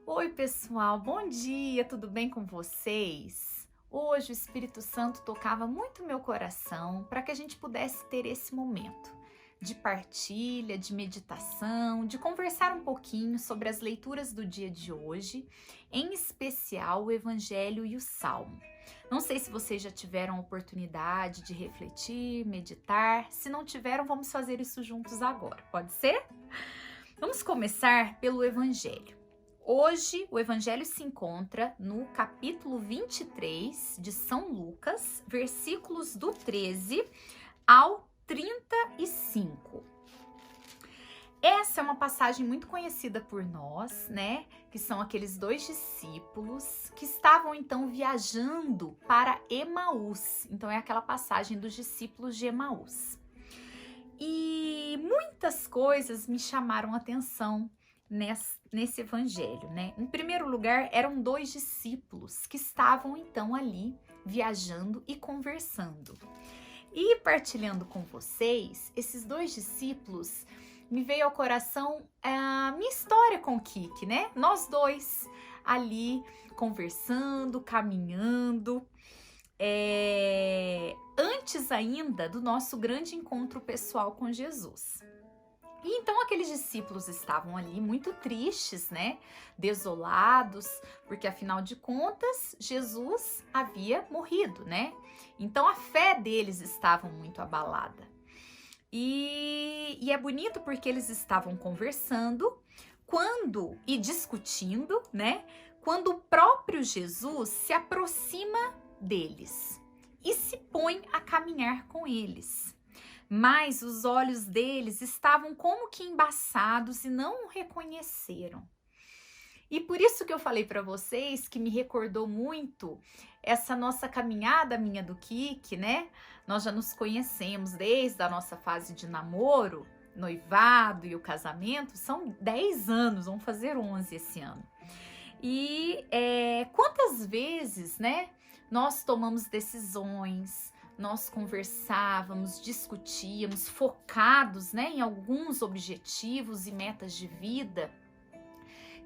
Oi, pessoal, bom dia, tudo bem com vocês? Hoje o Espírito Santo tocava muito meu coração para que a gente pudesse ter esse momento de partilha, de meditação, de conversar um pouquinho sobre as leituras do dia de hoje, em especial o Evangelho e o Salmo. Não sei se vocês já tiveram a oportunidade de refletir, meditar. Se não tiveram, vamos fazer isso juntos agora, pode ser? Vamos começar pelo Evangelho. Hoje, o Evangelho se encontra no capítulo 23 de São Lucas, versículos do 13 ao 35. Essa é uma passagem muito conhecida por nós, né? Que são aqueles dois discípulos que estavam então viajando para Emaús. Então é aquela passagem dos discípulos de Emaús. E muitas coisas me chamaram a atenção nesse evangelho, né? Em primeiro lugar, eram dois discípulos que estavam então ali viajando e conversando. E partilhando com vocês, esses dois discípulos, me veio ao coração a minha história com o Kiki, né? Nós dois ali conversando, caminhando, antes ainda do nosso grande encontro pessoal com Jesus. E então aqueles discípulos estavam ali muito tristes, né? Desolados, porque afinal de contas Jesus havia morrido, né? Então a fé deles estava muito abalada. E é bonito porque eles estavam conversando e discutindo, né? Quando o próprio Jesus se aproxima deles e se põe a caminhar com eles. Mas os olhos deles estavam como que embaçados e não o reconheceram. E por isso que eu falei para vocês que me recordou muito essa nossa caminhada, minha do Kiki, né? Nós já nos conhecemos desde a nossa fase de namoro, noivado e o casamento, são 10 anos, vamos fazer 11 esse ano. E quantas vezes, né, nós tomamos decisões, nós conversávamos, discutíamos, focados, né, em alguns objetivos e metas de vida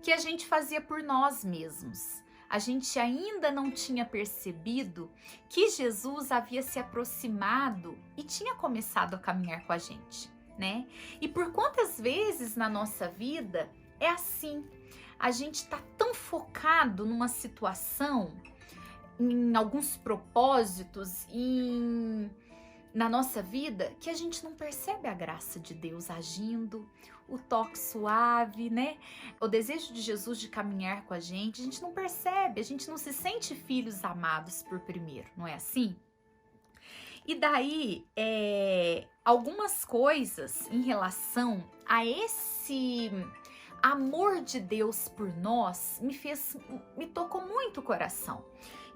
que a gente fazia por nós mesmos. A gente ainda não tinha percebido que Jesus havia se aproximado e tinha começado a caminhar com a gente, né? E por quantas vezes na nossa vida é assim? A gente tá tão focado numa situação, em alguns propósitos, na nossa vida, que a gente não percebe a graça de Deus agindo, o toque suave, né? O desejo de Jesus de caminhar com a gente não percebe, a gente não se sente filhos amados por primeiro, não é assim? E daí, algumas coisas em relação a esse amor de Deus por nós me tocou muito o coração.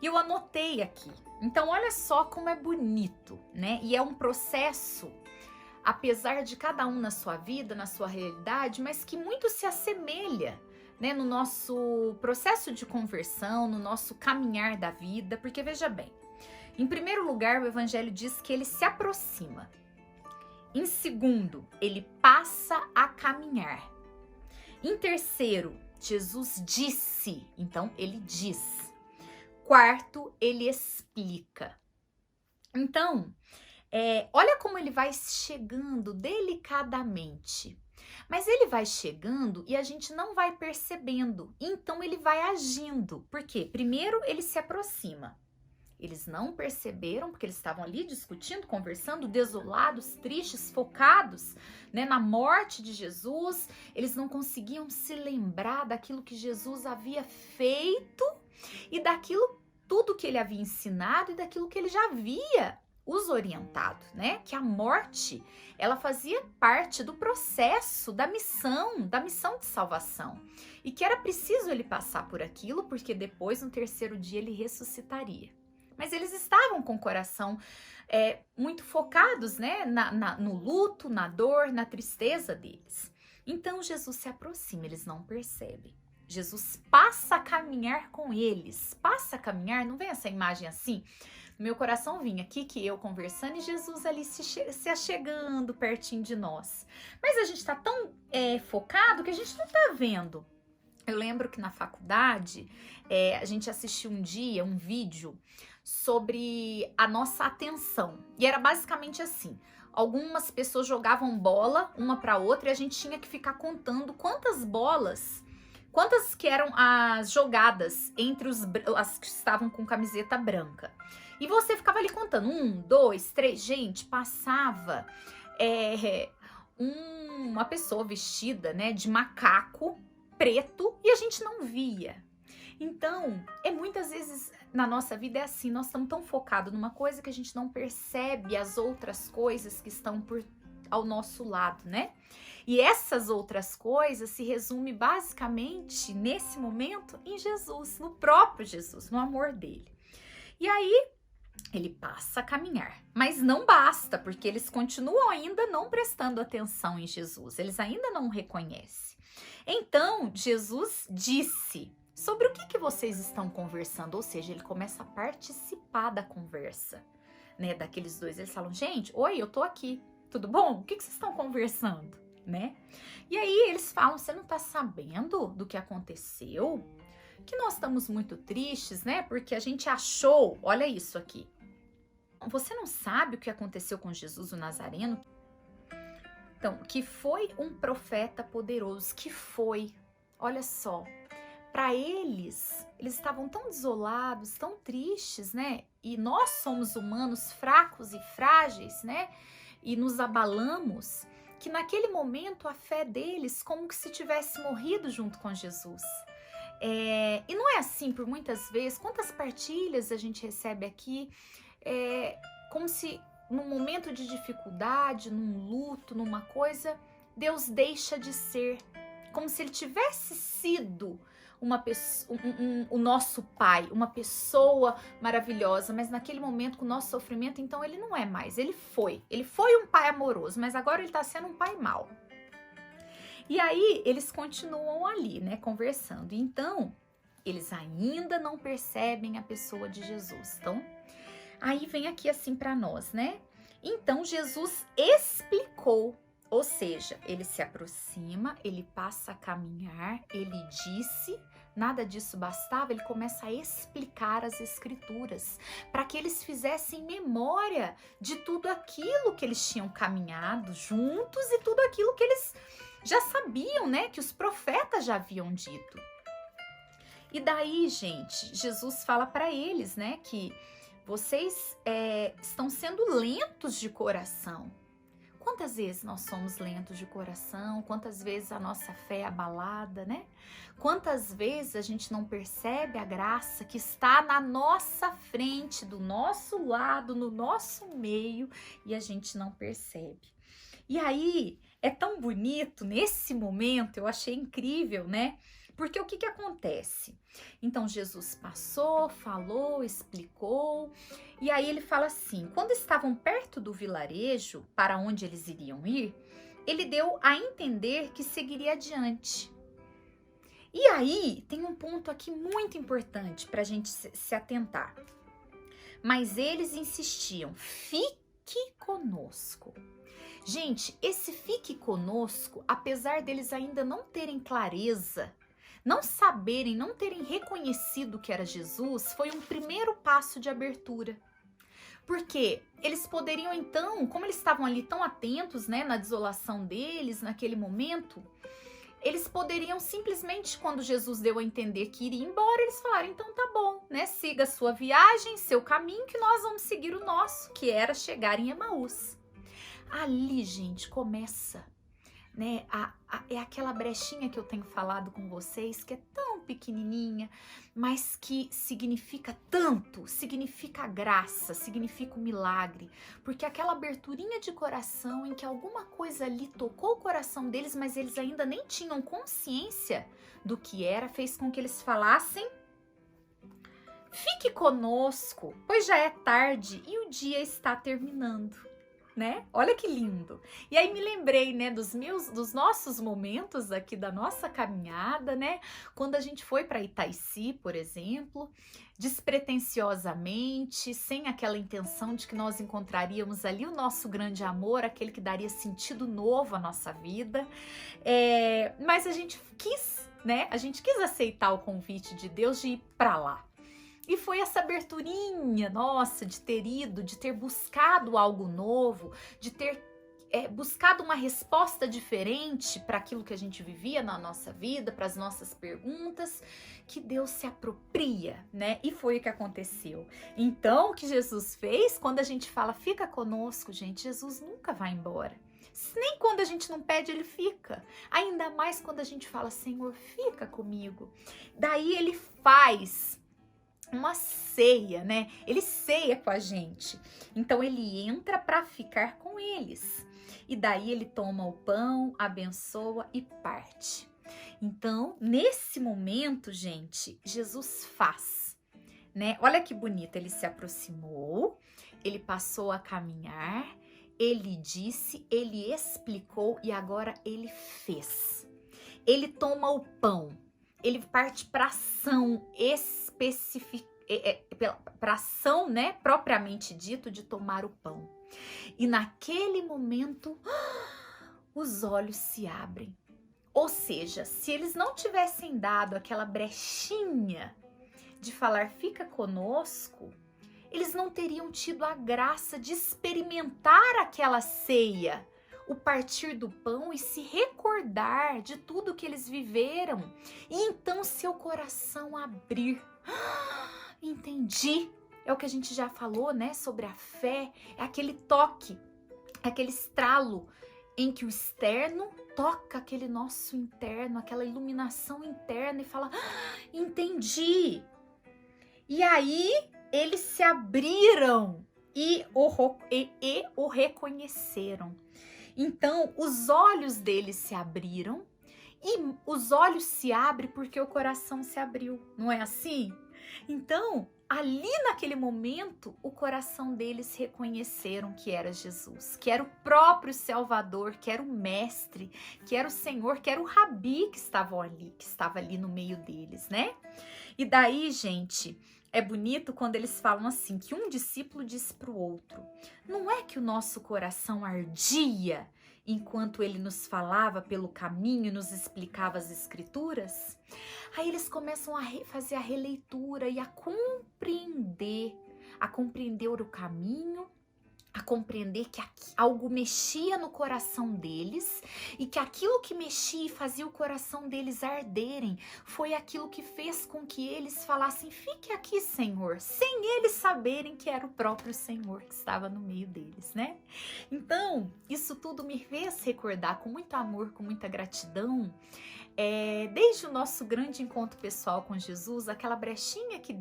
E eu anotei aqui. Então, olha só como é bonito, né? E é um processo, apesar de cada um na sua vida, na sua realidade, mas que muito se assemelha, né? No nosso processo de conversão, no nosso caminhar da vida. Porque, veja bem, em primeiro lugar, o Evangelho diz que ele se aproxima. Em segundo, ele passa a caminhar. Em terceiro, Jesus disse, então ele diz. Quarto, ele explica. Então, olha como ele vai chegando delicadamente. Mas ele vai chegando e a gente não vai percebendo. Então, ele vai agindo. Por quê? Primeiro, ele se aproxima. Eles não perceberam, porque eles estavam ali discutindo, conversando, desolados, tristes, focados, né, na morte de Jesus. Eles não conseguiam se lembrar daquilo que Jesus havia feito e daquilo tudo que ele havia ensinado e daquilo que ele já havia os orientado, né? Que a morte, ela fazia parte do processo da missão de salvação. E que era preciso ele passar por aquilo, porque depois, no terceiro dia, ele ressuscitaria. Mas eles estavam com o coração muito focados, né? No luto, na dor, na tristeza deles. Então, Jesus se aproxima, eles não percebem. Jesus passa a caminhar com eles. Passa a caminhar, não vem essa imagem assim? No meu coração vinha aqui que eu conversando e Jesus ali se achegando pertinho de nós. Mas a gente tá tão focado que a gente não tá vendo Eu lembro que na faculdade a gente assistiu um dia um vídeo sobre a nossa atenção. E era basicamente assim: algumas pessoas jogavam bola uma para outra e a gente tinha que ficar contando quantas que eram as jogadas entre as que estavam com camiseta branca. E você ficava ali contando, 1, 2, 3, gente, passava uma pessoa vestida, né, de macaco preto e a gente não via. Então, muitas vezes na nossa vida é assim, nós estamos tão focados numa coisa que a gente não percebe as outras coisas que estão ao nosso lado, né? E essas outras coisas se resume basicamente, nesse momento, em Jesus, no próprio Jesus, no amor dele. E aí, ele passa a caminhar, mas não basta, porque eles continuam ainda não prestando atenção em Jesus, eles ainda não o reconhecem. Então, Jesus disse: sobre o que vocês estão conversando? Ou seja, ele começa a participar da conversa, né, daqueles dois. Eles falam: gente, oi, eu tô aqui, tudo bom? O que vocês estão conversando, né? E aí eles falam: você não tá sabendo do que aconteceu? Que nós estamos muito tristes, né? Porque a gente achou, olha isso aqui. Você não sabe o que aconteceu com Jesus o Nazareno? Então, que foi um profeta poderoso, que foi, olha só, para eles estavam tão desolados, tão tristes, né? E nós somos humanos fracos e frágeis, né? E nos abalamos, que naquele momento a fé deles como que se tivesse morrido junto com Jesus. E não é assim por muitas vezes. Quantas partilhas a gente recebe aqui, como se num momento de dificuldade, num luto, numa coisa, Deus deixa de ser, como se ele tivesse sido o nosso pai, uma pessoa maravilhosa, mas naquele momento, com o nosso sofrimento, então ele não é mais, ele foi um pai amoroso, mas agora ele está sendo um pai mau. E aí eles continuam ali, né, conversando. Então, eles ainda não percebem a pessoa de Jesus. Então, aí vem aqui assim para nós, né? Então, Jesus explicou, ou seja, ele se aproxima, ele passa a caminhar, ele disse, nada disso bastava, ele começa a explicar as escrituras, para que eles fizessem memória de tudo aquilo que eles tinham caminhado juntos e tudo aquilo que eles já sabiam, né, que os profetas já haviam dito. E daí, gente, Jesus fala para eles, né, que vocês estão sendo lentos de coração. Quantas vezes nós somos lentos de coração? Quantas vezes a nossa fé é abalada, né? Quantas vezes a gente não percebe a graça que está na nossa frente, do nosso lado, no nosso meio, e a gente não percebe. E aí, é tão bonito, nesse momento, eu achei incrível, né? Porque o que acontece? Então, Jesus passou, falou, explicou, e aí ele fala assim, quando estavam perto do vilarejo, para onde eles iriam ir, ele deu a entender que seguiria adiante. E aí, tem um ponto aqui muito importante para a gente se atentar. Mas eles insistiam, fique conosco. Gente, esse fique conosco, apesar deles ainda não terem clareza, não saberem, não terem reconhecido que era Jesus, foi um primeiro passo de abertura. Porque eles poderiam então, como eles estavam ali tão atentos, né, na desolação deles, naquele momento, eles poderiam simplesmente, quando Jesus deu a entender que iria embora, eles falaram, então tá bom, né, siga a sua viagem, seu caminho, que nós vamos seguir o nosso, que era chegar em Emaús. Ali, gente, começa, né, é aquela brechinha que eu tenho falado com vocês, que é tão pequenininha, mas que significa tanto, significa graça, significa o milagre, porque aquela aberturinha de coração em que alguma coisa ali tocou o coração deles, mas eles ainda nem tinham consciência do que era, fez com que eles falassem, fique conosco, pois já é tarde e o dia está terminando. Né? Olha que lindo. E aí me lembrei, né, dos nossos momentos aqui da nossa caminhada, né? Quando a gente foi para Itaici, por exemplo, despretensiosamente, sem aquela intenção de que nós encontraríamos ali o nosso grande amor, aquele que daria sentido novo à nossa vida. Mas a gente quis né? A gente quis aceitar o convite de Deus de ir para lá. E foi essa aberturinha, nossa, de ter ido, de ter buscado algo novo, de ter buscado uma resposta diferente para aquilo que a gente vivia na nossa vida, para as nossas perguntas, que Deus se apropria, né? E foi o que aconteceu. Então, o que Jesus fez, quando a gente fala, fica conosco, gente, Jesus nunca vai embora. Nem quando a gente não pede, ele fica. Ainda mais quando a gente fala, Senhor, fica comigo. Daí ele faz uma ceia, né? Ele ceia com a gente. Então ele entra para ficar com eles. E daí ele toma o pão, abençoa e parte. Então, nesse momento, gente, Jesus faz, né? Olha que bonito, ele se aproximou, ele passou a caminhar, ele disse, ele explicou e agora ele fez. Ele toma o pão, ele parte para ação específica, para ação, né, propriamente dito, de tomar o pão. E naquele momento, os olhos se abrem. Ou seja, se eles não tivessem dado aquela brechinha de falar, fica conosco, eles não teriam tido a graça de experimentar aquela ceia, o partir do pão e se recordar de tudo que eles viveram. E então seu coração abrir. Entendi. É o que a gente já falou, né? Sobre a fé. É aquele toque, é aquele estralo em que o externo toca aquele nosso interno, aquela iluminação interna e fala, entendi. E aí eles se abriram e o reconheceram. Então os olhos deles se abriram e os olhos se abrem porque o coração se abriu, não é assim? Então, ali naquele momento, o coração deles reconheceram que era Jesus, que era o próprio Salvador, que era o Mestre, que era o Senhor, que era o Rabi que estava ali no meio deles, né? E daí, gente, é bonito quando eles falam assim, que um discípulo disse para o outro, não é que o nosso coração ardia enquanto ele nos falava pelo caminho e nos explicava as escrituras? Aí eles começam a fazer a releitura e a compreender o caminho, a compreender que algo mexia no coração deles e que aquilo que mexia e fazia o coração deles arderem foi aquilo que fez com que eles falassem, fique aqui, Senhor, sem eles saberem que era o próprio Senhor que estava no meio deles, né? Então, isso tudo me fez recordar com muito amor, com muita gratidão, desde o nosso grande encontro pessoal com Jesus, aquela brechinha que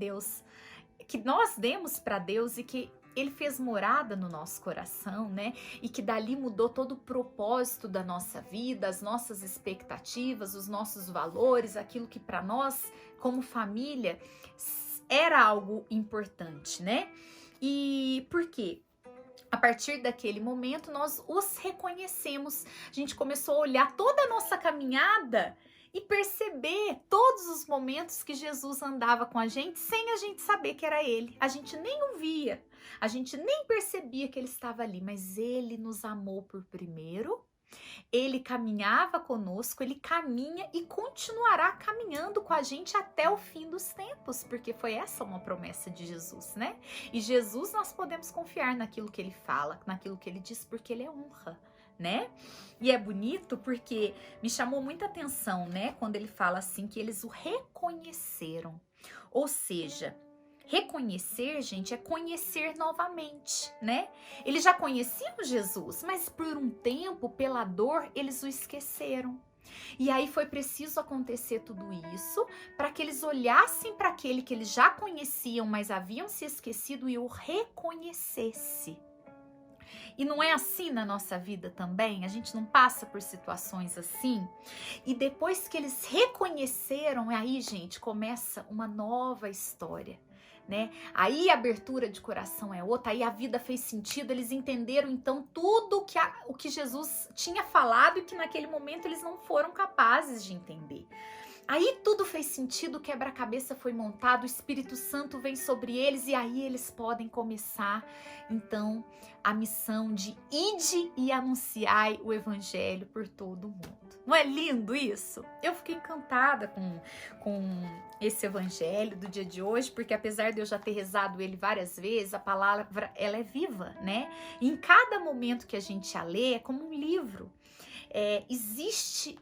nós demos para Deus e que Ele fez morada no nosso coração, né? E que dali mudou todo o propósito da nossa vida, as nossas expectativas, os nossos valores, aquilo que para nós, como família, era algo importante, né? E por quê? A partir daquele momento, nós os reconhecemos. A gente começou a olhar toda a nossa caminhada e perceber todos os momentos que Jesus andava com a gente sem a gente saber que era Ele. A gente nem o via, a gente nem percebia que Ele estava ali, mas Ele nos amou por primeiro. Ele caminhava conosco, Ele caminha e continuará caminhando com a gente até o fim dos tempos, porque foi essa uma promessa de Jesus, né? E Jesus, nós podemos confiar naquilo que Ele fala, naquilo que Ele diz, porque Ele é honra, né? E é bonito porque me chamou muita atenção, né? Quando Ele fala assim, que eles o reconheceram. Ou seja, reconhecer, gente, é conhecer novamente, né? Eles já conheciam Jesus, mas por um tempo, pela dor, eles o esqueceram. E aí foi preciso acontecer tudo isso para que eles olhassem para aquele que eles já conheciam, mas haviam se esquecido e o reconhecesse. E não é assim na nossa vida também? A gente não passa por situações assim? E depois que eles reconheceram, aí, gente, começa uma nova história, né? Aí a abertura de coração é outra, aí a vida fez sentido, eles entenderam então tudo o que Jesus tinha falado e que naquele momento eles não foram capazes de entender. Aí tudo fez sentido, o quebra-cabeça foi montado, o Espírito Santo vem sobre eles e aí eles podem começar, então, a missão de ide e anunciai o evangelho por todo o mundo. Não é lindo isso? Eu fiquei encantada com esse evangelho do dia de hoje, porque apesar de eu já ter rezado ele várias vezes, a palavra, ela é viva, né? E em cada momento que a gente a lê, é como um livro. Existe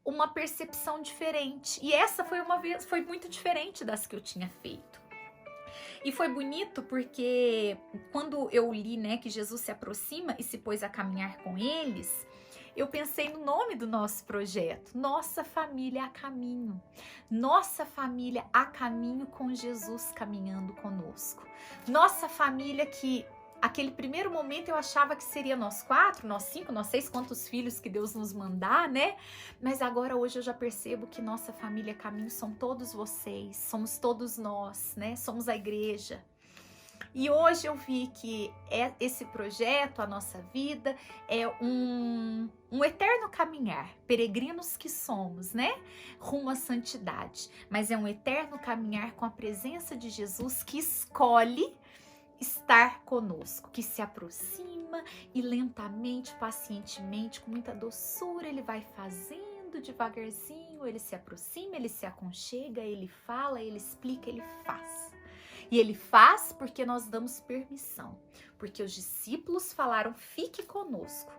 uma percepção diferente. E essa foi muito diferente das que eu tinha feito. E foi bonito porque quando eu li, né, que Jesus se aproxima e se pôs a caminhar com eles, eu pensei no nome do nosso projeto, Nossa Família a Caminho. Nossa família a caminho com Jesus caminhando conosco. Nossa família que aquele primeiro momento eu achava que seria nós 4, nós 5, nós 6, quantos filhos que Deus nos mandar, né? Mas agora hoje eu já percebo que nossa família caminho são todos vocês, somos todos nós, né? Somos a igreja. E hoje eu vi que esse projeto, a nossa vida, é um eterno caminhar, peregrinos que somos, né? Rumo à santidade. Mas é um eterno caminhar com a presença de Jesus que escolhe estar conosco, que se aproxima e lentamente, pacientemente, com muita doçura, ele vai fazendo devagarzinho, ele se aproxima, ele se aconchega, ele fala, ele explica, ele faz. E ele faz porque nós damos permissão, porque os discípulos falaram, fique conosco.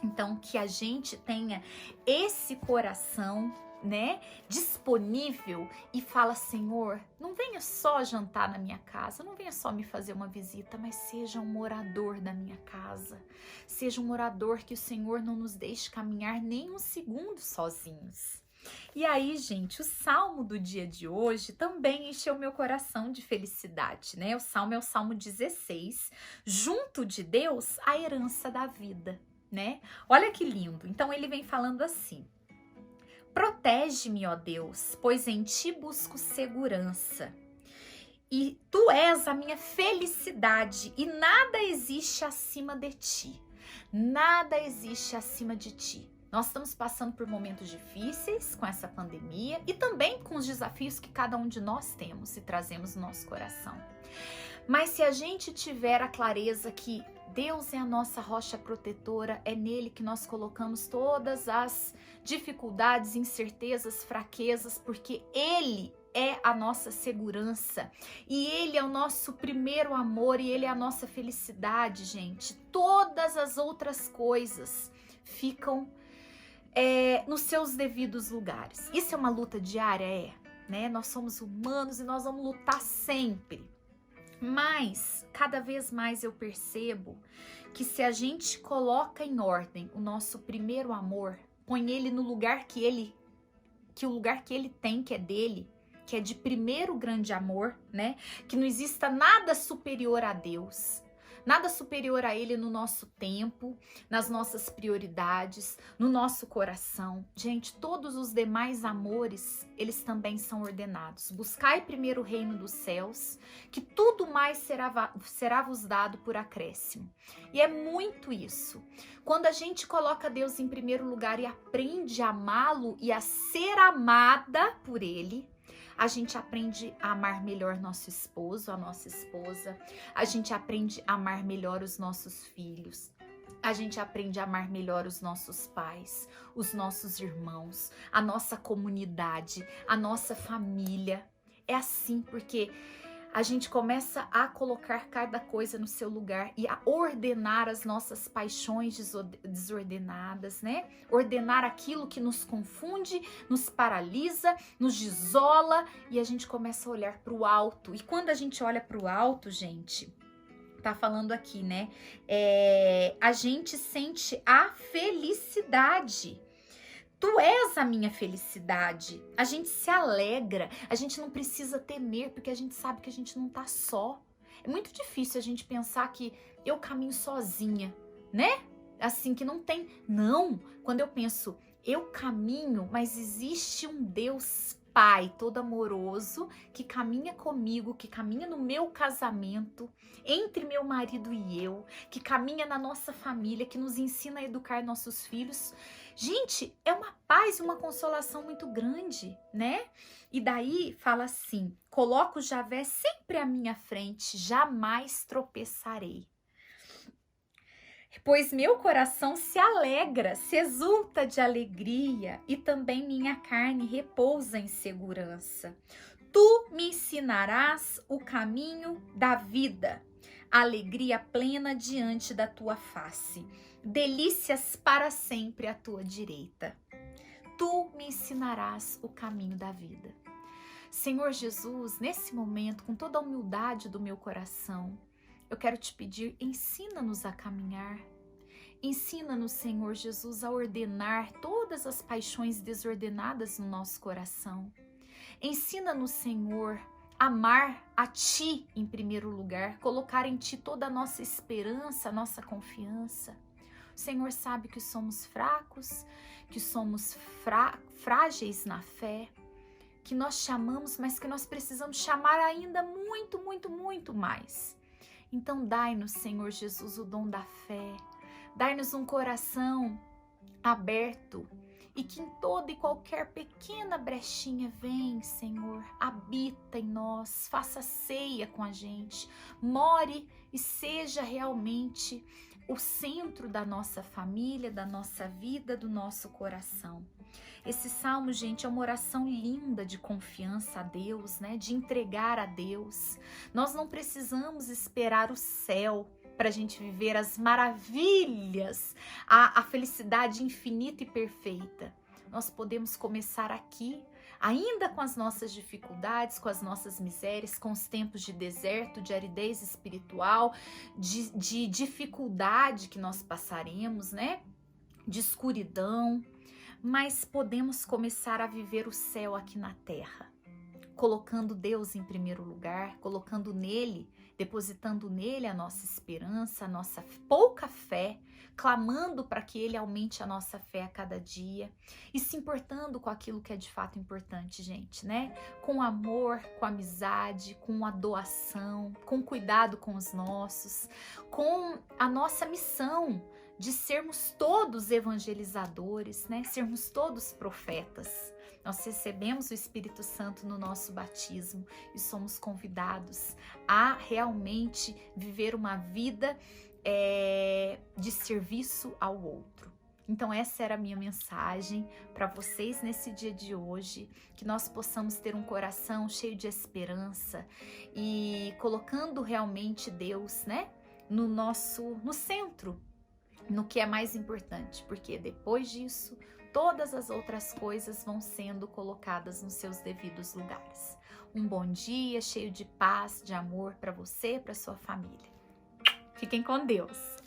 Então, que a gente tenha esse coração, né, disponível e fala, Senhor, não venha só jantar na minha casa, não venha só me fazer uma visita, mas seja um morador da minha casa, seja um morador que o Senhor não nos deixe caminhar nem um segundo sozinhos. E aí, gente, o salmo do dia de hoje também encheu meu coração de felicidade, né? O salmo é o Salmo 16, junto de Deus, a herança da vida, né? Olha que lindo. Então ele vem falando assim: protege-me, ó Deus, pois em ti busco segurança. E tu és a minha felicidade e nada existe acima de ti. Nada existe acima de ti. Nós estamos passando por momentos difíceis com essa pandemia e também com os desafios que cada um de nós temos e trazemos no nosso coração. Mas se a gente tiver a clareza que Deus é a nossa rocha protetora, é nele que nós colocamos todas as dificuldades, incertezas, fraquezas, porque ele é a nossa segurança e ele é o nosso primeiro amor e ele é a nossa felicidade, gente. Todas as outras coisas ficam nos seus devidos lugares. Isso é uma luta diária, né? Nós somos humanos e nós vamos lutar sempre. Mas, cada vez mais eu percebo que se a gente coloca em ordem o nosso primeiro amor, põe ele no lugar que o lugar que ele tem, que é dele, que é de primeiro grande amor, né? Que não exista nada superior a Deus, nada superior a ele no nosso tempo, nas nossas prioridades, no nosso coração. Gente, todos os demais amores, eles também são ordenados. Buscai primeiro o reino dos céus, que tudo mais será vos dado por acréscimo. E é muito isso. Quando a gente coloca Deus em primeiro lugar e aprende a amá-lo e a ser amada por ele, a gente aprende a amar melhor nosso esposo, a nossa esposa. A gente aprende a amar melhor os nossos filhos. A gente aprende a amar melhor os nossos pais, os nossos irmãos, a nossa comunidade, a nossa família. É assim porque a gente começa a colocar cada coisa no seu lugar e a ordenar as nossas paixões desordenadas, né? Ordenar aquilo que nos confunde, nos paralisa, nos isola e a gente começa a olhar para o alto. E quando a gente olha para o alto, gente, tá falando aqui, né? A gente sente a felicidade. Tu és a minha felicidade. A gente se alegra, a gente não precisa temer, porque a gente sabe que a gente não tá só. É muito difícil a gente pensar que eu caminho sozinha, né? Assim, que não tem. Não, quando eu penso, eu caminho, mas existe um Deus pai todo amoroso que caminha comigo, que caminha no meu casamento, entre meu marido e eu, que caminha na nossa família, que nos ensina a educar nossos filhos. Gente, é uma paz e uma consolação muito grande, né? E daí fala assim: coloco Javé sempre à minha frente, jamais tropeçarei. Pois meu coração se alegra, se exulta de alegria, e também minha carne repousa em segurança. Tu me ensinarás o caminho da vida, alegria plena diante da tua face, delícias para sempre à tua direita. Tu me ensinarás o caminho da vida. Senhor Jesus, nesse momento, com toda a humildade do meu coração, eu quero te pedir, ensina-nos a caminhar. Ensina-nos, Senhor Jesus, a ordenar todas as paixões desordenadas no nosso coração. Ensina-nos, Senhor, a amar a Ti em primeiro lugar, colocar em Ti toda a nossa esperança, a nossa confiança. O Senhor sabe que somos fracos, que somos frágeis na fé, que nós chamamos, mas que nós precisamos chamar ainda muito, muito, muito mais. Então dai-nos, Senhor Jesus, o dom da fé, dai-nos um coração aberto e que em toda e qualquer pequena brechinha vem, Senhor, habita em nós, faça ceia com a gente, more e seja realmente o centro da nossa família, da nossa vida, do nosso coração. Esse salmo, gente, é uma oração linda de confiança a Deus, né? De entregar a Deus. Nós não precisamos esperar o céu para a gente viver as maravilhas, a felicidade infinita e perfeita. Nós podemos começar aqui, ainda com as nossas dificuldades, com as nossas misérias, com os tempos de deserto, de aridez espiritual, de dificuldade que nós passaremos, né? De escuridão. Mas podemos começar a viver o céu aqui na terra, colocando Deus em primeiro lugar, colocando nele, depositando nele a nossa esperança, a nossa pouca fé, clamando para que ele aumente a nossa fé a cada dia e se importando com aquilo que é de fato importante, gente, né? Com amor, com amizade, com a doação, com cuidado com os nossos, com a nossa missão de sermos todos evangelizadores, né? Sermos todos profetas. Nós recebemos o Espírito Santo no nosso batismo e somos convidados a realmente viver uma vida de serviço ao outro. Então essa era a minha mensagem para vocês nesse dia de hoje, que nós possamos ter um coração cheio de esperança e colocando realmente Deus, né, no centro, no que é mais importante, porque depois disso, todas as outras coisas vão sendo colocadas nos seus devidos lugares. Um bom dia cheio de paz, de amor para você e para sua família. Fiquem com Deus!